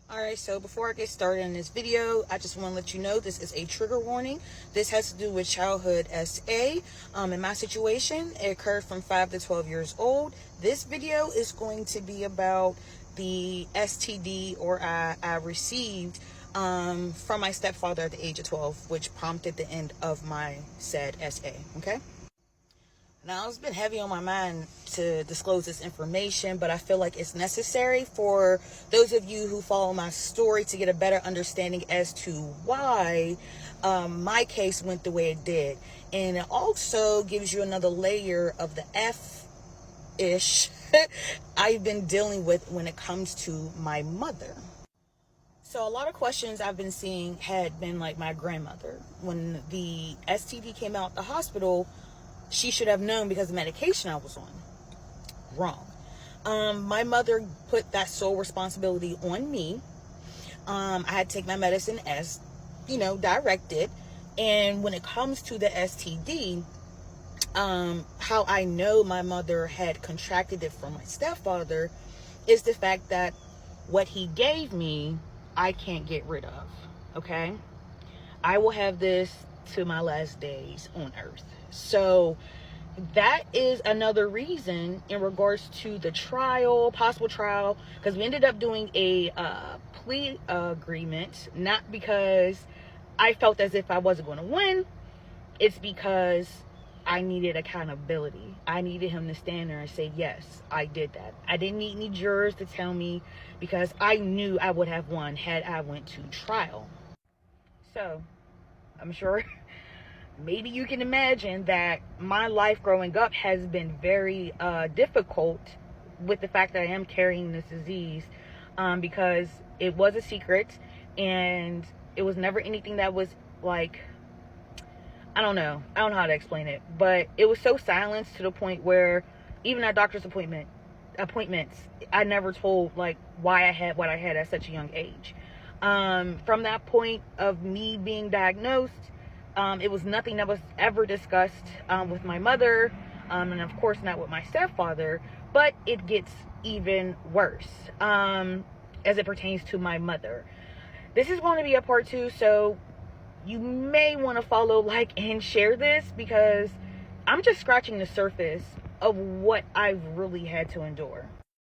Alright, so before I get started in this video, I just want to let you know this is a trigger warning. This has to do with childhood SA. In my situation, it occurred from 5 to 12 years old. This video is going to be about the STD or I received from my stepfather at the age of 12, which prompted the end of my said SA, okay? Now, it's been heavy on my mind to disclose this information, but I feel like it's necessary for those of you who follow my story to get a better understanding as to why my case went the way it did. And it also gives you another layer of the F-ish I've been dealing with when it comes to my mother. So a lot of questions I've been seeing had been like my grandmother. When the STD came out the hospital, she should have known because the medication I was on. Wrong. My mother put that sole responsibility on me. I had to take my medicine as, directed. And when it comes to the STD, how I know my mother had contracted it from my stepfather is the fact that what he gave me, I can't get rid of. Okay? I will have this to my last days on earth. So that is another reason in regards to the possible trial, because we ended up doing a plea agreement, not because I felt as if I wasn't going to win. It's because I needed accountability. I needed him to stand there and say, yes, I did that. I didn't need any jurors to tell me, because I knew I would have won had I went to trial. So I'm sure maybe you can imagine that my life growing up has been very difficult with the fact that I am carrying this disease, because it was a secret and it was never anything that was like, I don't know how to explain it, but it was so silenced to the point where even at doctor's appointments, I never told like why I had what I had at such a young age. From that point of me being diagnosed, it was nothing that was ever discussed with my mother, and of course not with my stepfather, but it gets even worse as it pertains to my mother. This is going to be a part 2, so you may want to follow, like, and share this, because I'm just scratching the surface of what I've really had to endure.